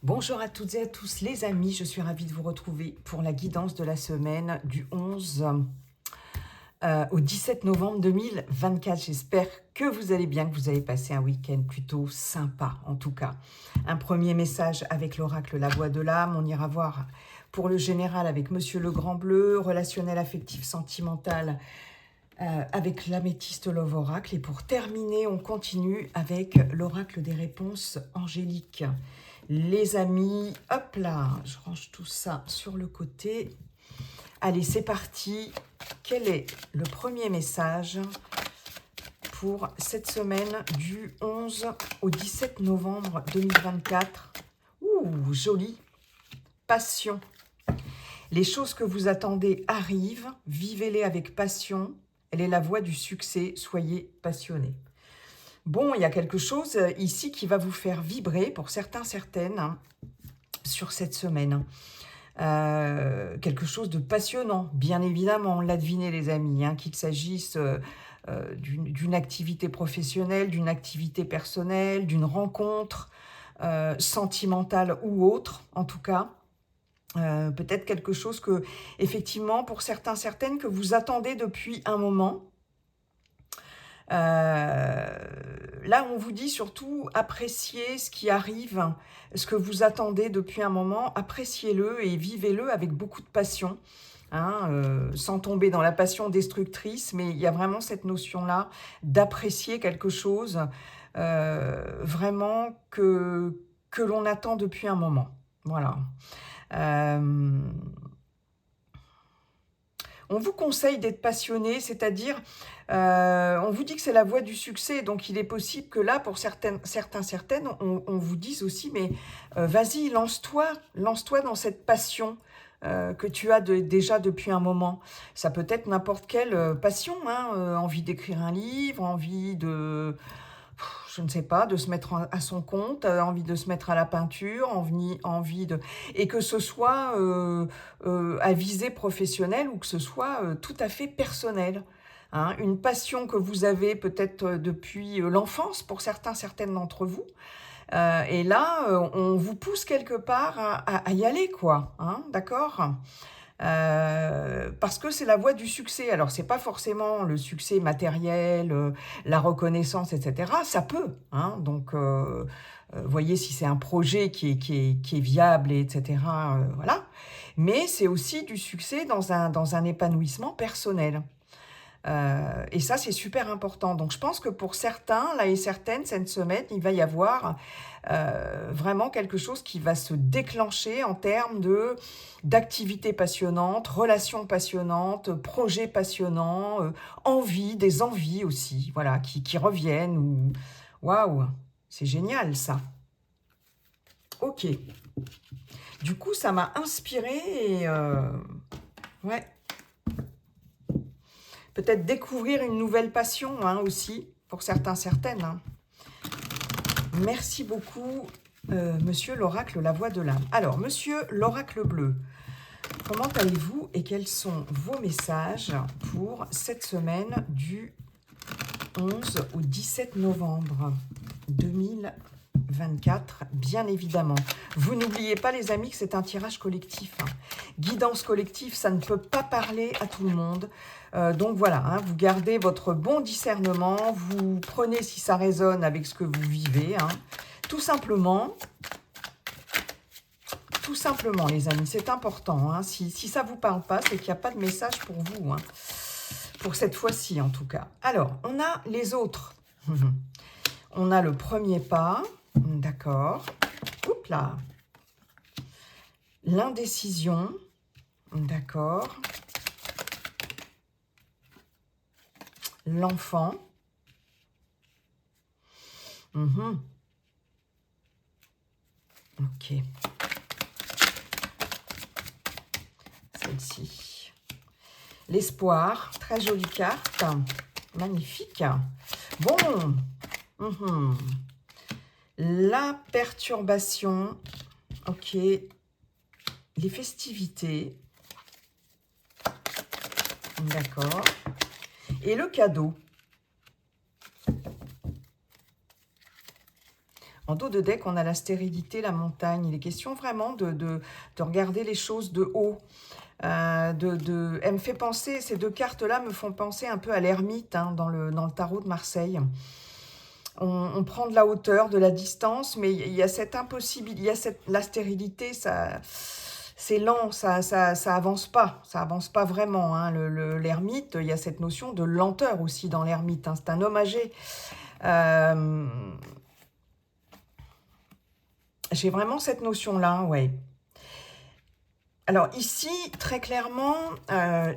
Bonjour à toutes et à tous les amis, je suis ravie de vous retrouver pour la guidance de la semaine du 11 au 17 novembre 2024. J'espère que vous allez bien, que vous avez passé un week-end plutôt sympa en tout cas. Un premier message avec l'oracle La Voix de l'âme, on ira voir pour le général avec Monsieur le Grand Bleu, relationnel affectif sentimental avec l'améthyste Love Oracle. Et pour terminer, on continue avec l'oracle des réponses angéliques. Les amis, hop là, je range tout ça sur le côté. Allez, c'est parti. Quel est le premier message pour cette semaine du 11 au 17 novembre 2024? Ouh, joli. Passion. Les choses que vous attendez arrivent, vivez-les avec passion. Elle est la voie du succès, soyez passionnés. Bon, il y a quelque chose ici qui va vous faire vibrer, pour certains, certaines, hein, sur cette semaine. Quelque chose de passionnant, bien évidemment, on l'a deviné les amis, hein, qu'il s'agisse d'une activité professionnelle, d'une activité personnelle, d'une rencontre sentimentale ou autre, en tout cas. Peut-être quelque chose que, effectivement, pour certains, certaines, que vous attendez depuis un moment. Là, on vous dit surtout appréciez ce qui arrive, ce que vous attendez depuis un moment, appréciez-le et vivez-le avec beaucoup de passion, hein, sans tomber dans la passion destructrice, mais il y a vraiment cette notion-là d'apprécier quelque chose vraiment que l'on attend depuis un moment. Voilà. On vous conseille d'être passionné, c'est-à-dire, on vous dit que c'est la voie du succès, donc il est possible que là, pour certaines, on vous dise aussi, mais vas-y, lance-toi dans cette passion que tu as déjà depuis un moment. Ça peut être n'importe quelle passion, hein, envie d'écrire un livre, envie de... je ne sais pas, de se mettre à son compte, envie de se mettre à la peinture, envie de... Et que ce soit à visée professionnelle ou que ce soit tout à fait personnel. Hein, une passion que vous avez peut-être depuis l'enfance pour certains, certaines d'entre vous. Et là, on vous pousse quelque part à y aller, quoi. Hein, d'accord ? Parce que c'est la voie du succès. Alors, c'est pas forcément le succès matériel, la reconnaissance, etc. Ça peut, hein. Donc, voyez si c'est un projet qui est viable, etc. Voilà. Mais c'est aussi du succès dans un épanouissement personnel. Et ça, c'est super important. Donc, je pense que pour certains, là et certaines, cette semaine, il va y avoir vraiment quelque chose qui va se déclencher en termes d'activités passionnantes, relations passionnantes, projets passionnants, des envies aussi, voilà, qui reviennent. Waouh, c'est génial ça. Ok. Du coup, ça m'a inspiré et ouais. Peut-être découvrir une nouvelle passion, hein, aussi, pour certains, certaines. Hein. Merci beaucoup, monsieur l'oracle La Voix de l'âme. Alors, monsieur l'oracle bleu, comment allez-vous et quels sont vos messages pour cette semaine du 11 au 17 novembre 2024, bien évidemment. Vous n'oubliez pas, les amis, que c'est un tirage collectif. Hein. Guidance collective, ça ne peut pas parler à tout le monde. Donc voilà, hein, vous gardez votre bon discernement, vous prenez si ça résonne avec ce que vous vivez. Hein. Tout simplement, les amis, c'est important. Hein. Si ça ne vous parle pas, c'est qu'il n'y a pas de message pour vous. Hein. Pour cette fois-ci, en tout cas. Alors, on a les autres. On a le premier pas. D'accord. Oups là. L'indécision. D'accord. L'enfant. Ok. Celle-ci. L'espoir. Très jolie carte. Magnifique. Bon. La perturbation. Ok. Les festivités. D'accord. Et le cadeau. En dos de deck, on a la stérilité, la montagne. Il est question vraiment de regarder les choses de haut. Elle me fait penser, ces deux cartes-là me font penser un peu à l'ermite hein, dans le tarot de Marseille. On prend de la hauteur, de la distance, mais il y a cette impossibilité, il y a la stérilité, c'est lent, ça avance pas. Ça avance pas vraiment. Hein. L'ermite, il y a cette notion de lenteur aussi dans l'ermite. Hein. C'est un homme âgé. J'ai vraiment cette notion-là, ouais. Alors ici, très clairement,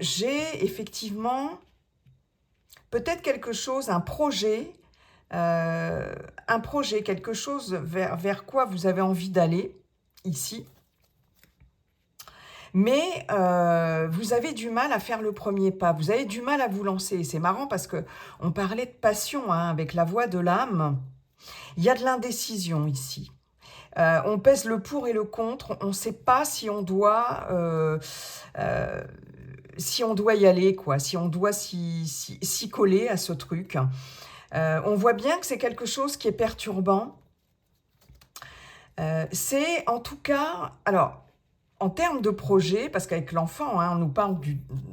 j'ai effectivement peut-être quelque chose, un projet, quelque chose vers quoi vous avez envie d'aller, ici. Mais vous avez du mal à faire le premier pas, vous avez du mal à vous lancer. C'est marrant parce qu'on parlait de passion hein, avec la voix de l'âme. Il y a de l'indécision ici. On pèse le pour et le contre, on ne sait pas si on doit y aller, quoi, si on doit s'y coller à ce truc. On voit bien que c'est quelque chose qui est perturbant. C'est en tout cas, alors, en termes de projet, parce qu'avec l'enfant, hein, on nous parle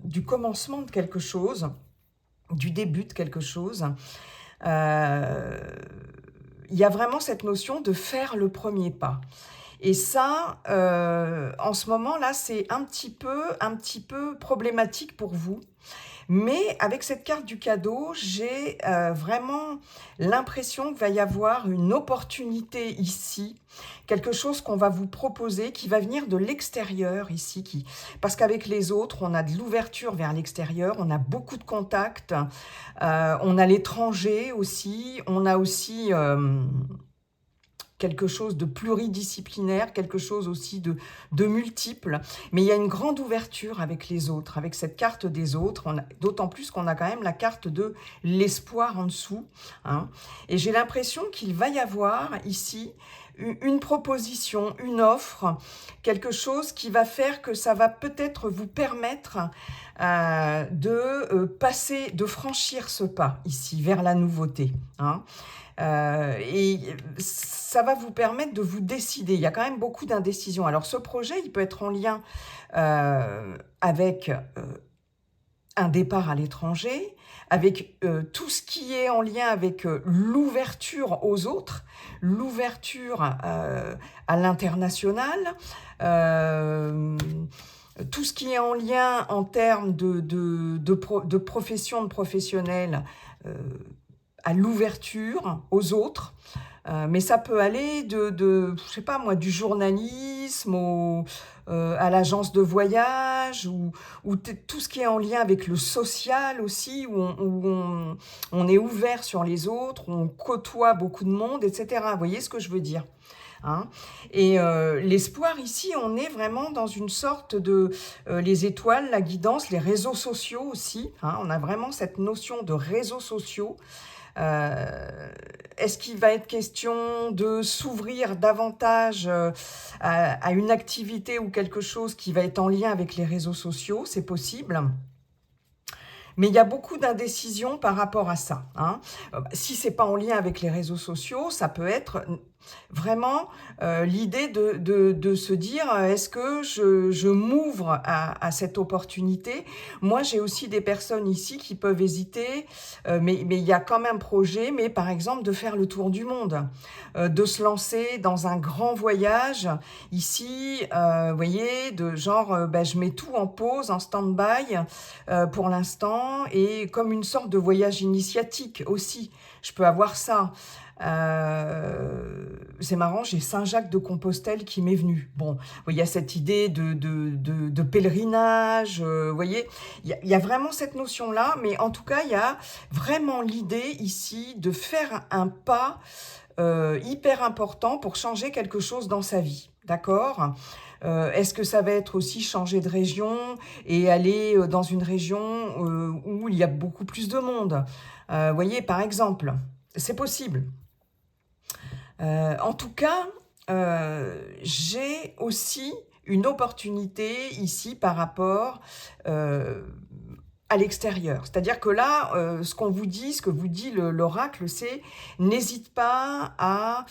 du commencement de quelque chose, du début de quelque chose. Il y a vraiment cette notion de faire le premier pas. Et ça, en ce moment-là, c'est un petit peu problématique pour vous. Mais avec cette carte du cadeau, j'ai vraiment l'impression qu'il va y avoir une opportunité ici, quelque chose qu'on va vous proposer qui va venir de l'extérieur ici. Parce qu'avec les autres, on a de l'ouverture vers l'extérieur, on a beaucoup de contacts, on a l'étranger aussi, on a aussi... quelque chose de pluridisciplinaire, quelque chose aussi de multiple. Mais il y a une grande ouverture avec les autres, avec cette carte des autres, d'autant plus qu'on a quand même la carte de l'espoir en dessous. Hein. Et j'ai l'impression qu'il va y avoir ici une proposition, une offre, quelque chose qui va faire que ça va peut-être vous permettre de franchir ce pas ici vers la nouveauté. Hein. Et ça va vous permettre de vous décider. Il y a quand même beaucoup d'indécision. Alors ce projet, il peut être en lien avec un départ à l'étranger, avec tout ce qui est en lien avec l'ouverture aux autres, l'ouverture à l'international, tout ce qui est en lien en termes de profession, de professionnel, à l'ouverture aux autres, mais ça peut aller je sais pas moi, du journalisme à l'agence de voyage, ou tout ce qui est en lien avec le social aussi, où on est ouvert sur les autres, où on côtoie beaucoup de monde, etc. Vous voyez ce que je veux dire? Hein. Et l'espoir ici, on est vraiment dans une sorte de les étoiles, la guidance, les réseaux sociaux aussi. Hein. On a vraiment cette notion de réseaux sociaux. Est-ce qu'il va être question de s'ouvrir davantage à une activité ou quelque chose qui va être en lien avec les réseaux sociaux? C'est possible. Mais il y a beaucoup d'indécision par rapport à ça. Hein. Si ce n'est pas en lien avec les réseaux sociaux, ça peut être vraiment l'idée de se dire, est-ce que je m'ouvre à cette opportunité? Moi, j'ai aussi des personnes ici qui peuvent hésiter, mais il y a quand même un projet, mais par exemple de faire le tour du monde, de se lancer dans un grand voyage ici, vous voyez, de genre, je mets tout en pause, en stand-by pour l'instant, et comme une sorte de voyage initiatique aussi, je peux avoir ça. C'est marrant, j'ai Saint-Jacques de Compostelle qui m'est venu. Bon, il y a cette idée de pèlerinage, vous voyez, il y a vraiment cette notion-là, mais en tout cas, il y a vraiment l'idée ici de faire un pas hyper important pour changer quelque chose dans sa vie, d'accord ? Est-ce que ça va être aussi changer de région et aller dans une région où il y a beaucoup plus de monde? Vous voyez, par exemple, c'est possible. En tout cas, j'ai aussi une opportunité ici par rapport à l'extérieur. C'est-à-dire que là, ce qu'on vous dit, ce que vous dit l'oracle, c'est n'hésite pas à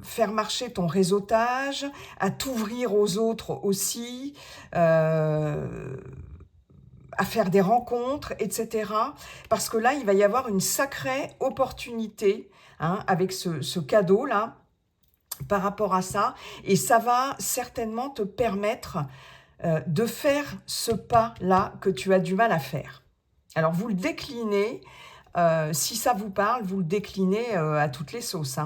faire marcher ton réseautage, à t'ouvrir aux autres aussi, à faire des rencontres, etc. Parce que là, il va y avoir une sacrée opportunité avec ce cadeau-là par rapport à ça. Et ça va certainement te permettre de faire ce pas-là que tu as du mal à faire. Alors, vous le déclinez, si ça vous parle, vous le déclinez à toutes les sauces,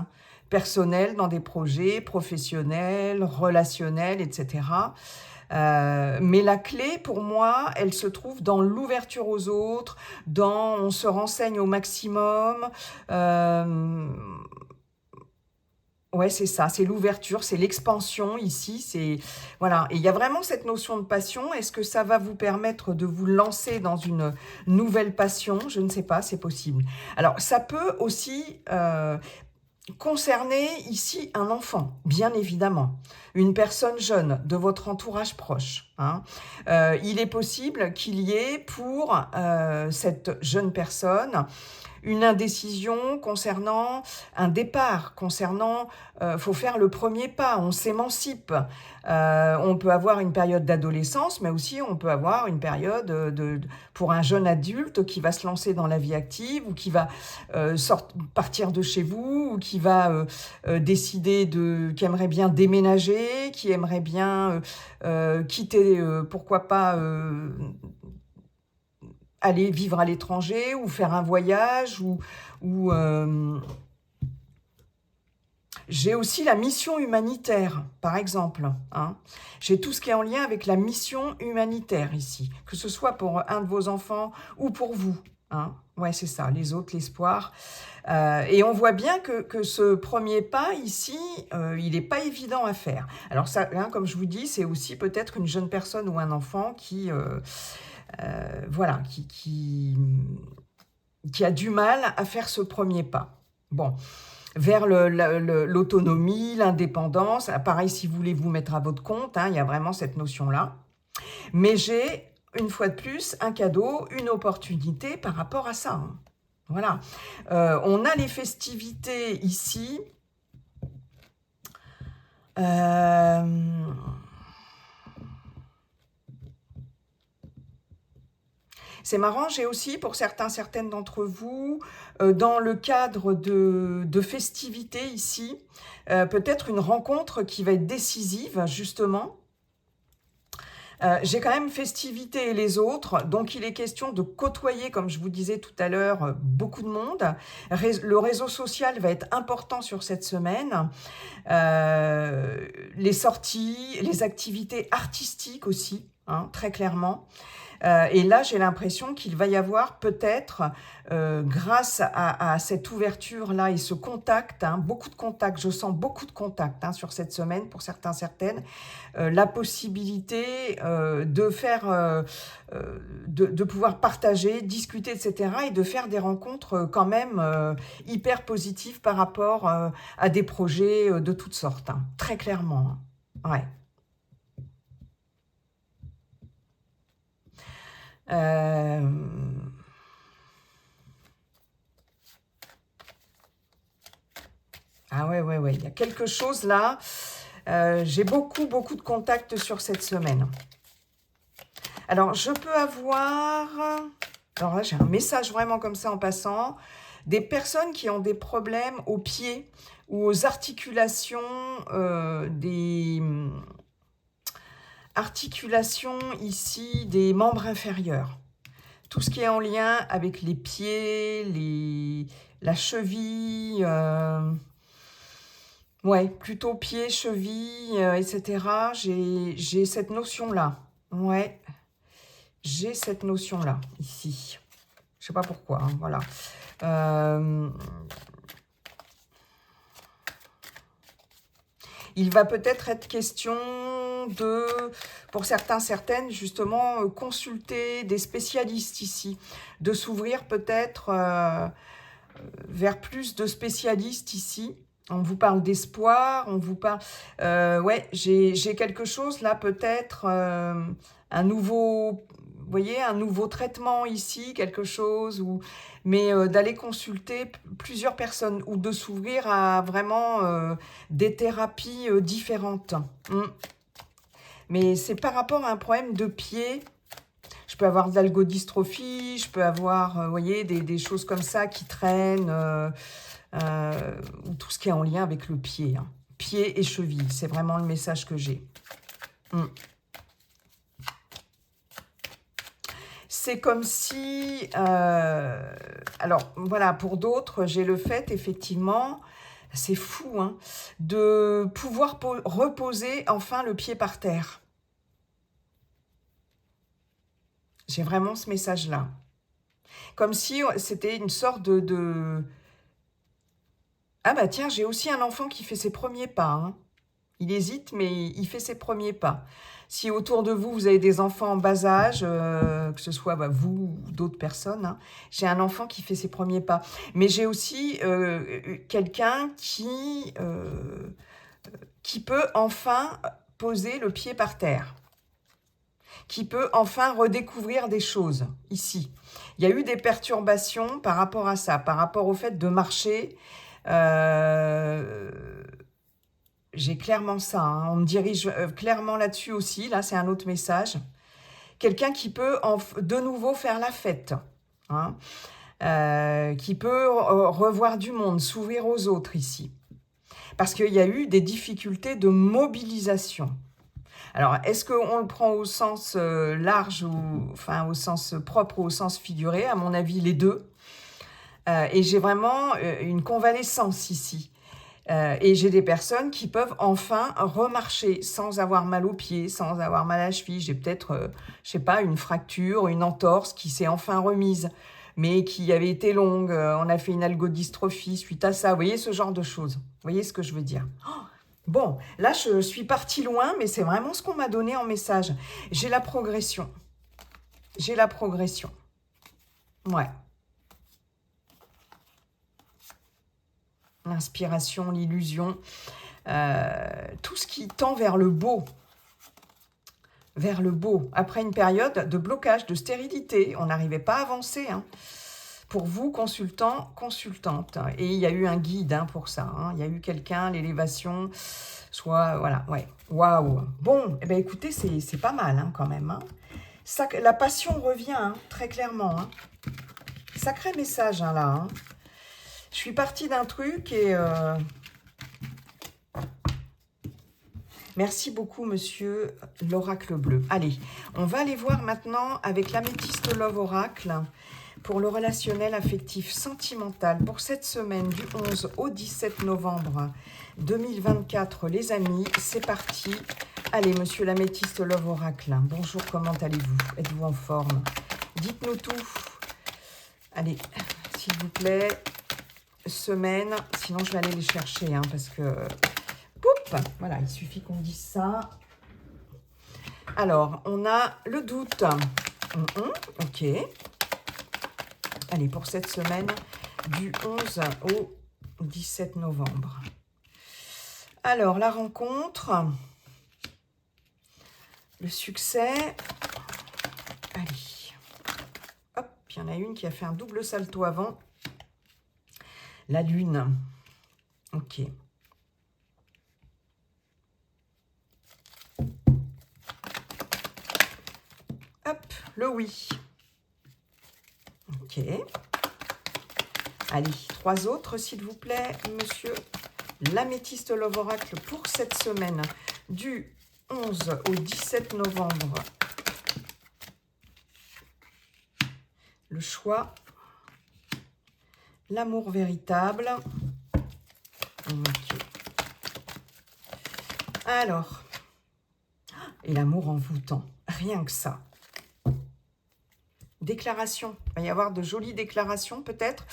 personnel dans des projets, professionnels, relationnels, etc. Mais la clé, pour moi, elle se trouve dans l'ouverture aux autres, dans on se renseigne au maximum. Ouais, c'est ça, c'est l'ouverture, c'est l'expansion ici, c'est voilà. Et il y a vraiment cette notion de passion. Est-ce que ça va vous permettre de vous lancer dans une nouvelle passion? Je ne sais pas, c'est possible. Alors, ça peut aussi concerner ici un enfant, bien évidemment, une personne jeune de votre entourage proche. Il est possible qu'il y ait pour cette jeune personne une indécision concernant un départ, concernant, faut faire le premier pas, on s'émancipe. On peut avoir une période d'adolescence, mais aussi on peut avoir une période pour un jeune adulte qui va se lancer dans la vie active ou qui va partir de chez vous ou qui va décider qui aimerait bien déménager, qui aimerait bien quitter, pourquoi pas aller vivre à l'étranger ou faire un voyage ou j'ai aussi la mission humanitaire, par exemple. J'ai tout ce qui est en lien avec la mission humanitaire ici, que ce soit pour un de vos enfants ou pour vous. Ouais, c'est ça, les autres, l'espoir. Et on voit bien que ce premier pas ici, il n'est pas évident à faire. Alors ça, comme je vous dis, c'est aussi peut-être une jeune personne ou un enfant qui... voilà, qui a du mal à faire ce premier pas. Bon, vers l'autonomie, l'indépendance, pareil si vous voulez vous mettre à votre compte, il y a vraiment cette notion-là. Mais j'ai, une fois de plus, un cadeau, une opportunité par rapport à ça. Voilà. On a les festivités ici. C'est marrant, j'ai aussi, pour certaines d'entre vous, dans le cadre de festivités ici, peut-être une rencontre qui va être décisive, justement. J'ai quand même festivité et les autres, donc il est question de côtoyer, comme je vous disais tout à l'heure, beaucoup de monde. Le réseau social va être important sur cette semaine. Les sorties, les activités artistiques aussi, très clairement. Et là, j'ai l'impression qu'il va y avoir peut-être, grâce à cette ouverture-là et ce contact, beaucoup de contacts, je sens beaucoup de contacts sur cette semaine pour certaines, la possibilité de faire, de pouvoir partager, discuter, etc. et de faire des rencontres quand même hyper positives par rapport à des projets de toutes sortes, très clairement. Ouais. Ah ouais, il y a quelque chose là. J'ai beaucoup de contacts sur cette semaine. Alors, je peux avoir... Alors là, j'ai un message vraiment comme ça en passant. Des personnes qui ont des problèmes aux pieds ou aux articulations, des articulations ici des membres inférieurs. Tout ce qui est en lien avec les pieds, la cheville, ouais, plutôt pieds, chevilles, etc. J'ai cette notion-là. Ouais, j'ai cette notion-là, ici. Je sais pas pourquoi, voilà. Il va peut-être être question de, pour certaines, justement, consulter des spécialistes ici, de s'ouvrir peut-être vers plus de spécialistes ici. On vous parle d'espoir, on vous parle... ouais, j'ai quelque chose là, peut-être, un nouveau vous voyez, un nouveau traitement ici, quelque chose, mais d'aller consulter plusieurs personnes ou de s'ouvrir à vraiment des thérapies différentes. Mais c'est par rapport à un problème de pied. Je peux avoir de l'algodystrophie, je peux avoir, vous voyez, des choses comme ça qui traînent, ou tout ce qui est en lien avec le pied. Hein. Pied et cheville, c'est vraiment le message que j'ai. C'est comme si... alors, voilà, pour d'autres, j'ai le fait, effectivement, c'est fou, hein, de pouvoir reposer enfin le pied par terre. J'ai vraiment ce message-là. Comme si c'était une sorte de... Ah bah tiens, j'ai aussi un enfant qui fait ses premiers pas. Hein. Il hésite, mais il fait ses premiers pas. Si autour de vous, vous avez des enfants en bas âge, que ce soit vous ou d'autres personnes, hein, j'ai un enfant qui fait ses premiers pas. Mais j'ai aussi quelqu'un qui peut enfin poser le pied par terre, qui peut enfin redécouvrir des choses ici. Il y a eu des perturbations par rapport à ça, par rapport au fait de marcher. J'ai clairement ça, hein. On me dirige clairement là-dessus aussi. Là, c'est un autre message. Quelqu'un qui peut de nouveau faire la fête, hein, qui peut revoir du monde, s'ouvrir aux autres ici. Parce qu'il y a eu des difficultés de mobilisation. Alors, est-ce qu'on le prend au sens large, ou enfin au sens propre ou au sens figuré? À mon avis, les deux. Et j'ai vraiment une convalescence ici. Et j'ai des personnes qui peuvent enfin remarcher sans avoir mal aux pieds, sans avoir mal à la cheville. J'ai peut-être, je sais pas, une fracture, une entorse qui s'est enfin remise, mais qui avait été longue. On a fait une algodystrophie suite à ça. Vous voyez, ce genre de choses. Vous voyez ce que je veux dire? Bon, là, je suis partie loin, mais c'est vraiment ce qu'on m'a donné en message. J'ai la progression. J'ai la progression. Ouais. L'inspiration, l'illusion, tout ce qui tend vers le beau. Vers le beau. Après une période de blocage, de stérilité, on n'arrivait pas à avancer. Hein. Pour vous, consultants, consultantes. Et il y a eu un guide hein, pour ça. Hein. Il y a eu quelqu'un, l'élévation, soit... Voilà, ouais. Waouh. Bon, eh ben, écoutez, c'est pas mal hein, quand même. Hein. Ça, la passion revient, hein, très clairement. Hein. Sacré message, hein, là. Hein. Je suis partie d'un truc et... Merci beaucoup, monsieur l'oracle bleu. Allez, on va aller voir maintenant avec l'améthyste Love Oracle pour le relationnel affectif sentimental pour cette semaine du 11 au 17 novembre 2024. Les amis, c'est parti. Allez, monsieur l'améthyste Love Oracle, bonjour, comment allez-vous? Êtes-vous en forme? Dites-nous tout. Allez, s'il vous plaît, semaine, sinon je vais aller les chercher, hein, parce que... Poup, voilà, il suffit qu'on dise ça. Alors, on a le doute. Ok. Allez, pour cette semaine, du 11 au 17 novembre. Alors, la rencontre, le succès. Allez. Hop, il y en a une qui a fait un double salto avant. La lune. Ok. Hop, le oui. Ok. Allez, 3 autres, s'il vous plaît, monsieur. L'améthyste Love Oracle pour cette semaine du 11 au 17 novembre. Le choix. L'amour véritable. Ok. Alors. Et l'amour envoûtant. Rien que ça. Déclaration. Il va y avoir de jolies déclarations peut-être.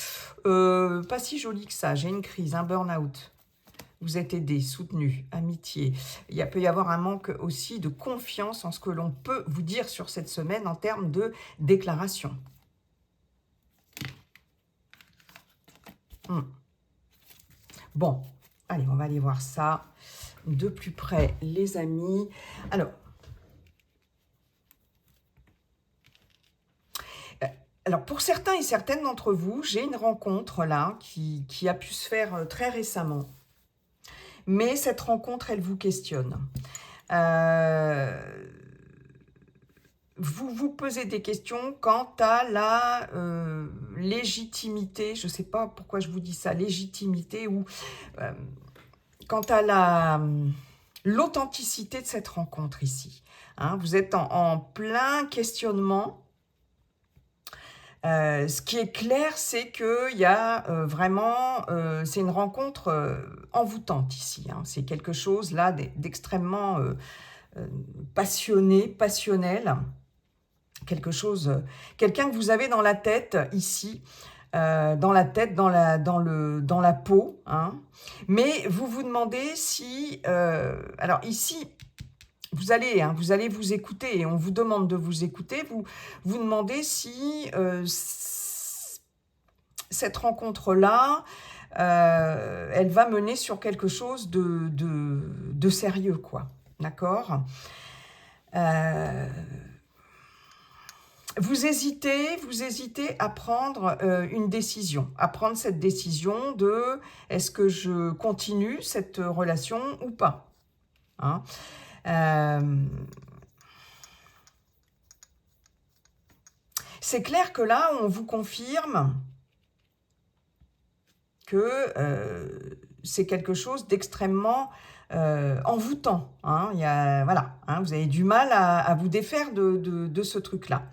Pas si jolies que ça. J'ai une crise, un burn-out. Vous êtes aidé, soutenu, amitié. Il peut y avoir un manque aussi de confiance en ce que l'on peut vous dire sur cette semaine en termes de déclaration. Bon, allez, on va aller voir ça de plus près, les amis. Alors, Alors, pour certains et certaines d'entre vous, j'ai une rencontre là qui a pu se faire très récemment. Mais cette rencontre, elle vous questionne. Vous vous posez des questions quant à la légitimité, je ne sais pas pourquoi je vous dis ça, légitimité, ou euh, quant à l'authenticité de cette rencontre ici. Hein, vous êtes en plein questionnement. Ce qui est clair, c'est qu'il y a vraiment, c'est une rencontre envoûtante ici. Hein. C'est quelque chose là d'extrêmement passionné, passionnel. Quelque chose, quelqu'un que vous avez dans la tête ici, dans la tête, dans la peau. Hein. Mais vous vous demandez si, alors ici, vous allez vous écouter et on vous demande de vous écouter. Vous demandez si cette rencontre-là, elle va mener sur quelque chose de sérieux, quoi. D'accord ? Vous hésitez à prendre une décision, à prendre cette décision de est-ce que je continue cette relation ou pas. Hein. C'est clair que là, on vous confirme que c'est quelque chose d'extrêmement envoûtant. Hein. Voilà, hein, vous avez du mal à vous défaire de ce truc-là.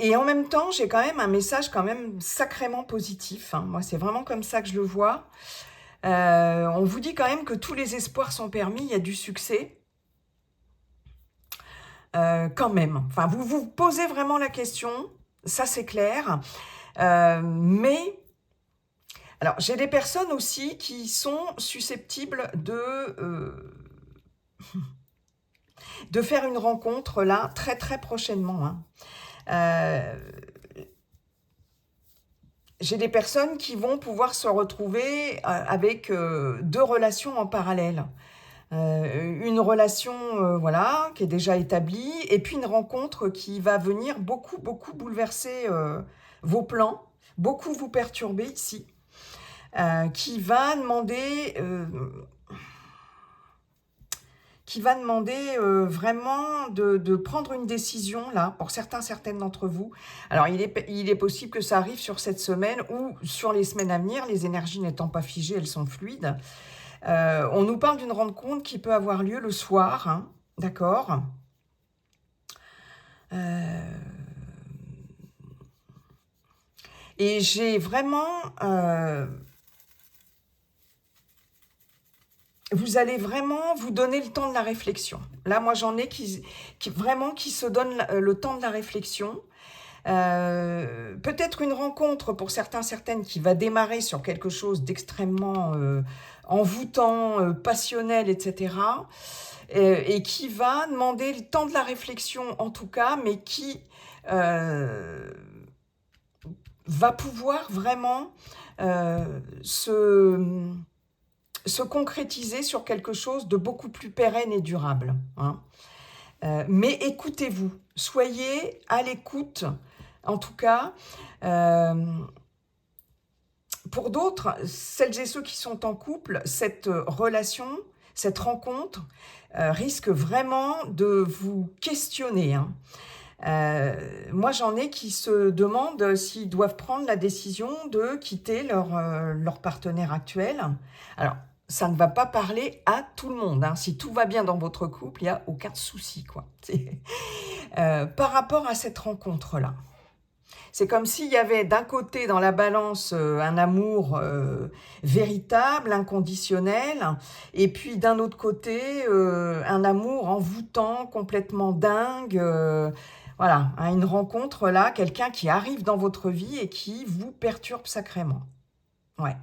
Et en même temps, j'ai quand même un message quand même sacrément positif. Hein. Moi, c'est vraiment comme ça que je le vois. On vous dit quand même que tous les espoirs sont permis, il y a du succès. Quand même. Enfin, vous vous posez vraiment la question, ça c'est clair. Mais, alors, j'ai des personnes aussi qui sont susceptibles de faire une rencontre là, très très prochainement. Hein. J'ai des personnes qui vont pouvoir se retrouver avec deux relations en parallèle. Une relation voilà, qui est déjà établie, et puis une rencontre qui va venir beaucoup bouleverser vos plans, beaucoup vous perturber ici, qui va demander vraiment de prendre une décision, là, pour certains, certaines d'entre vous. Alors, il est possible que ça arrive sur cette semaine ou sur les semaines à venir, les énergies n'étant pas figées, elles sont fluides. On nous parle d'une rencontre qui peut avoir lieu le soir, hein, d'accord ? Et j'ai vraiment... vous allez vraiment vous donner le temps de la réflexion. Là, moi, j'en ai qui se donnent le temps de la réflexion. Peut-être une rencontre pour certains, certaines qui va démarrer sur quelque chose d'extrêmement envoûtant, passionnel, etc. Et qui va demander le temps de la réflexion en tout cas, mais qui va pouvoir vraiment se concrétiser sur quelque chose de beaucoup plus pérenne et durable. Hein. Mais écoutez-vous, soyez à l'écoute, en tout cas. Pour d'autres, celles et ceux qui sont en couple, cette relation, cette rencontre risque vraiment de vous questionner. Hein. Moi, j'en ai qui se demandent s'ils doivent prendre la décision de quitter leur partenaire actuel. Alors, ça ne va pas parler à tout le monde. Hein. Si tout va bien dans votre couple, il n'y a aucun souci, quoi. Par rapport à cette rencontre-là. C'est comme s'il y avait d'un côté dans la balance un amour véritable, inconditionnel, et puis d'un autre côté un amour envoûtant, complètement dingue. Voilà, hein, une rencontre là, quelqu'un qui arrive dans votre vie et qui vous perturbe sacrément. Ouais.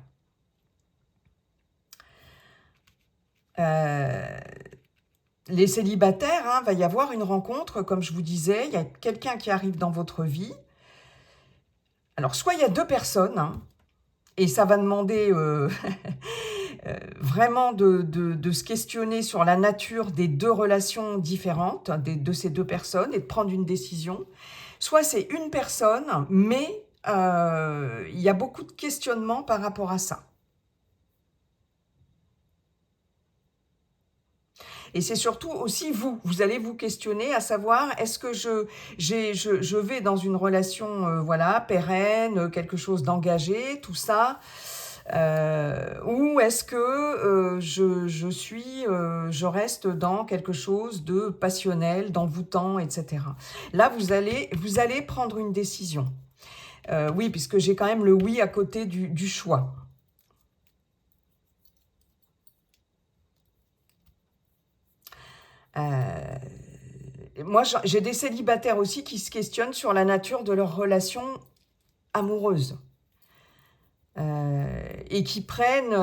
Les célibataires, hein, va y avoir une rencontre, comme je vous disais, il y a quelqu'un qui arrive dans votre vie. Alors, soit il y a deux personnes, hein, Et ça va demander vraiment de se questionner sur la nature des deux relations différentes de ces deux personnes et de prendre une décision. Soit c'est une personne, mais il y a beaucoup de questionnements par rapport à ça. Et c'est surtout aussi vous allez vous questionner à savoir, est-ce que je vais dans une relation voilà, pérenne, quelque chose d'engagé, tout ça, ou est-ce que je reste dans quelque chose de passionnel, d'envoûtant, etc. Là, vous allez prendre une décision. Oui, puisque j'ai quand même le oui à côté du choix. Moi, j'ai des célibataires aussi qui se questionnent sur la nature de leur relation amoureuse. Et qui prennent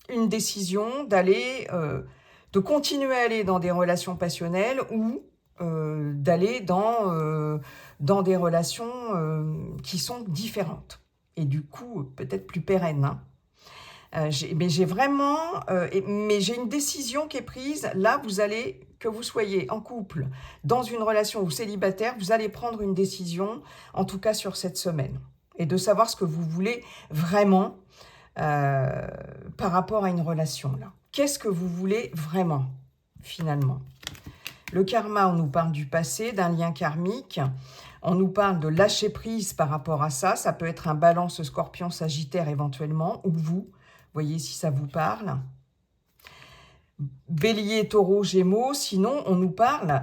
une décision de continuer à aller dans des relations passionnelles ou d'aller dans des relations qui sont différentes. Et du coup, peut-être plus pérennes, hein. Mais j'ai une décision qui est prise. Là, que vous soyez en couple, dans une relation ou célibataire, vous allez prendre une décision, en tout cas sur cette semaine. Et de savoir ce que vous voulez vraiment par rapport à une relation. Là. Qu'est-ce que vous voulez vraiment, finalement? Le karma, on nous parle du passé, d'un lien karmique. On nous parle de lâcher prise par rapport à ça. Ça peut être un balance scorpion sagittaire éventuellement, ou vous. Voyez si ça vous parle. Bélier, taureau, gémeaux. Sinon, on nous parle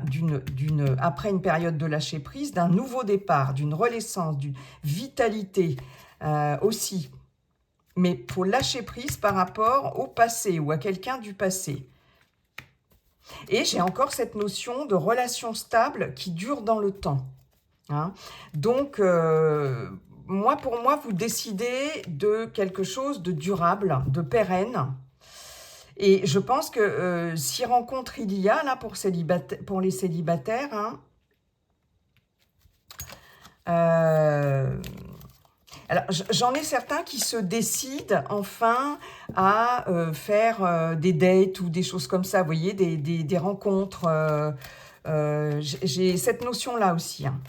après une période de lâcher prise, d'un nouveau départ, d'une renaissance, d'une vitalité aussi. Mais pour lâcher prise par rapport au passé ou à quelqu'un du passé. Et j'ai encore cette notion de relation stable qui dure dans le temps. Hein. Donc, pour moi, vous décidez de quelque chose de durable, de pérenne. Et je pense que si rencontre il y a, là, pour les célibataires, hein, alors j'en ai certains qui se décident enfin à faire des dates ou des choses comme ça, vous voyez, des rencontres. J'ai cette notion-là aussi, hein.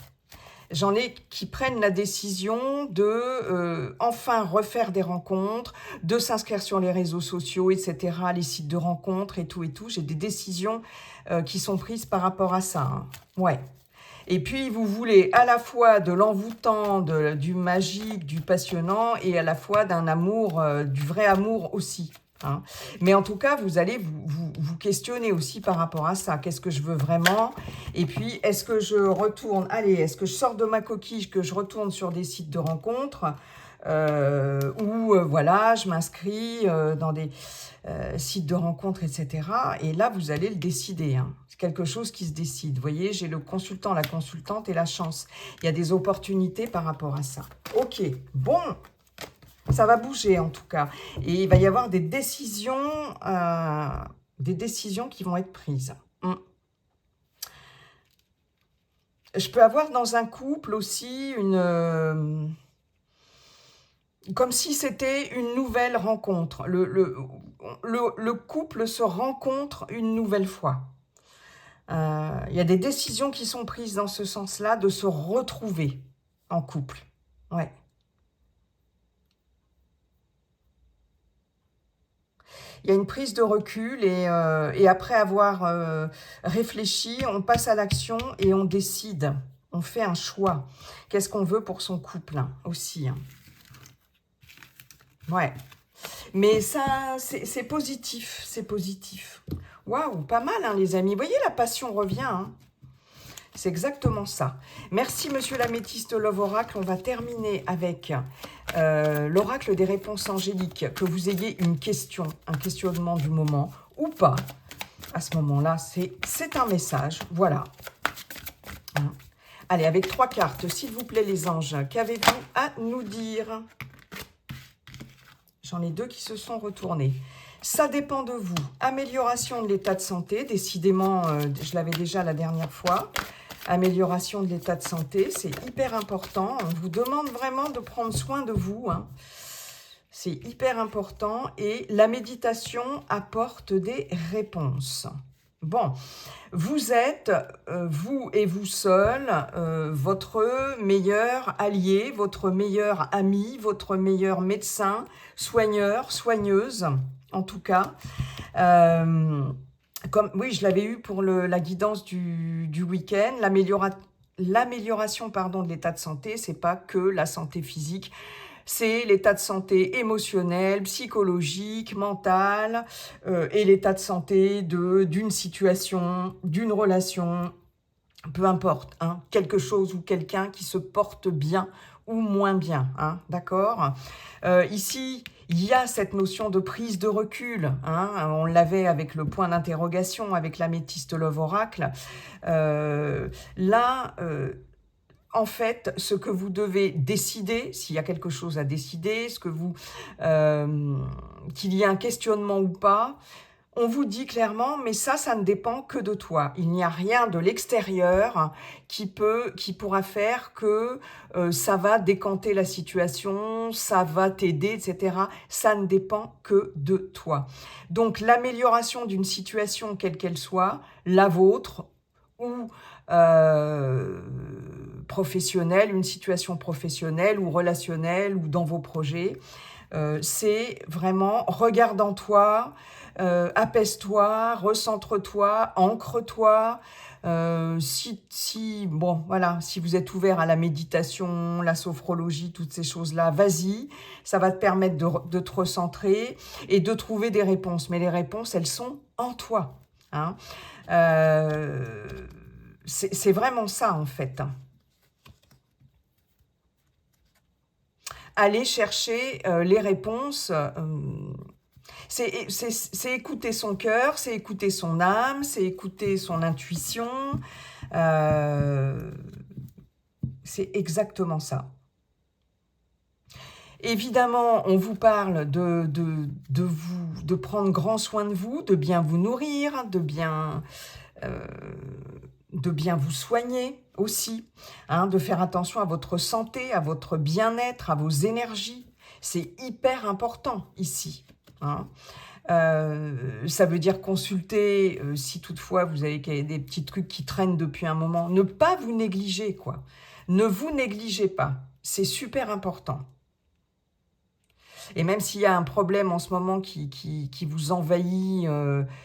J'en ai qui prennent la décision de enfin refaire des rencontres, de s'inscrire sur les réseaux sociaux, etc., les sites de rencontres et tout et tout. J'ai des décisions qui sont prises par rapport à ça, hein. Ouais. Et puis, vous voulez à la fois de l'envoûtant, du magique, du passionnant, et à la fois d'un amour, du vrai amour aussi. Hein. Mais en tout cas, vous allez vous questionner aussi par rapport à ça. Qu'est-ce que je veux vraiment? Et puis, est-ce que je retourne, est-ce que je sors de ma coquille, que je retourne sur des sites de rencontres où, voilà, je m'inscris dans des sites de rencontres, etc. Et là, vous allez le décider. Hein. C'est quelque chose qui se décide. Vous voyez, j'ai le consultant, la consultante et la chance. Il y a des opportunités par rapport à ça. Ok, bon. Ça va bouger en tout cas. Et il va y avoir des décisions qui vont être prises. Je peux avoir dans un couple aussi comme si c'était une nouvelle rencontre. Le couple se rencontre une nouvelle fois. Il y a des décisions qui sont prises dans ce sens-là, de se retrouver en couple. Ouais. Il y a une prise de recul et après avoir réfléchi, on passe à l'action et on décide. On fait un choix. Qu'est-ce qu'on veut pour son couple hein, aussi. Hein. Ouais. Mais ça, c'est positif. C'est positif. Waouh, pas mal hein, les amis. Vous voyez, la passion revient. Hein. C'est exactement ça. Merci, monsieur l'améthyste Love Oracle. On va terminer avec l'oracle des réponses angéliques. Que vous ayez une question, un questionnement du moment ou pas. À ce moment-là, c'est un message. Voilà. Hein. Allez, avec 3 cartes, s'il vous plaît, les anges, qu'avez-vous à nous dire? J'en ai 2 qui se sont retournés. Ça dépend de vous. Amélioration de l'état de santé. Décidément, je l'avais déjà la dernière fois. Amélioration de l'état de santé, c'est hyper important. On vous demande vraiment de prendre soin de vous, hein. C'est hyper important. Et la méditation apporte des réponses. Bon, vous êtes, vous et vous seul, votre meilleur allié, votre meilleur ami, votre meilleur médecin, soigneur, soigneuse, en tout cas. Oui, je l'avais eu pour la guidance du week-end. L'amélioration, pardon, de l'état de santé, c'est pas que la santé physique, c'est l'état de santé émotionnel, psychologique, mental, et l'état de santé d'une situation, d'une relation, peu importe, hein, quelque chose ou quelqu'un qui se porte bien ou moins bien, hein, d'accord. Ici, il y a cette notion de prise de recul, hein, on l'avait avec le point d'interrogation, avec l'améthyste Love Oracle. Là, en fait, ce que vous devez décider, s'il y a quelque chose à décider, qu'il y ait un questionnement ou pas, on vous dit clairement, mais ça ne dépend que de toi. Il n'y a rien de l'extérieur qui pourra faire que ça va décanter la situation, ça va t'aider, etc. Ça ne dépend que de toi. Donc, l'amélioration d'une situation, quelle qu'elle soit, la vôtre ou professionnelle, une situation professionnelle ou relationnelle ou dans vos projets, c'est vraiment regarde en toi, apaise-toi, recentre-toi, ancre-toi. Bon, voilà, si vous êtes ouvert à la méditation, la sophrologie, toutes ces choses-là, vas-y, ça va te permettre de te recentrer et de trouver des réponses. Mais les réponses, elles sont en toi, hein. C'est vraiment ça, en fait. Aller chercher les réponses. C'est écouter son cœur, c'est écouter son âme, c'est écouter son intuition. C'est exactement ça. Évidemment, on vous parle de prendre grand soin de vous, de bien vous nourrir, de bien vous soigner aussi, hein, de faire attention à votre santé, à votre bien-être, à vos énergies. C'est hyper important ici, hein. Ça veut dire consulter, si toutefois vous avez des petits trucs qui traînent depuis un moment. Ne pas vous négliger, quoi. Ne vous négligez pas. C'est super important. Et même s'il y a un problème en ce moment qui vous envahit,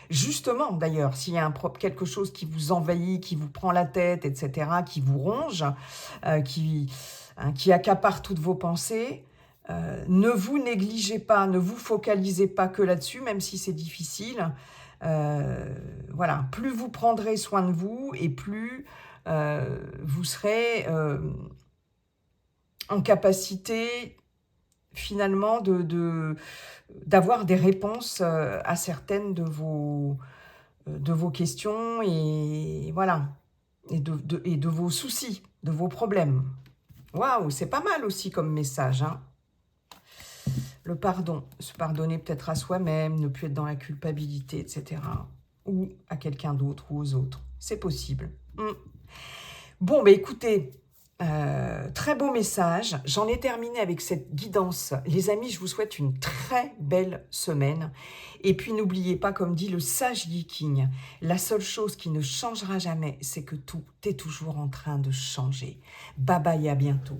justement d'ailleurs, s'il y a quelque chose qui vous envahit, qui vous prend la tête, etc., qui vous ronge, qui accapare toutes vos pensées, ne vous négligez pas, ne vous focalisez pas que là-dessus, même si c'est difficile. Voilà, plus vous prendrez soin de vous et plus vous serez en capacité finalement d'avoir des réponses à certaines de vos questions et voilà, et de vos soucis, de vos problèmes. Waouh, c'est pas mal aussi comme message, hein. Le pardon, se pardonner peut-être à soi-même, ne plus être dans la culpabilité, etc. Ou à quelqu'un d'autre ou aux autres. C'est possible. Bon, bah écoutez, très beau message. J'en ai terminé avec cette guidance. Les amis, je vous souhaite une très belle semaine. Et puis, n'oubliez pas, comme dit le sage Viking, la seule chose qui ne changera jamais, c'est que tout est toujours en train de changer. Bye bye, à bientôt.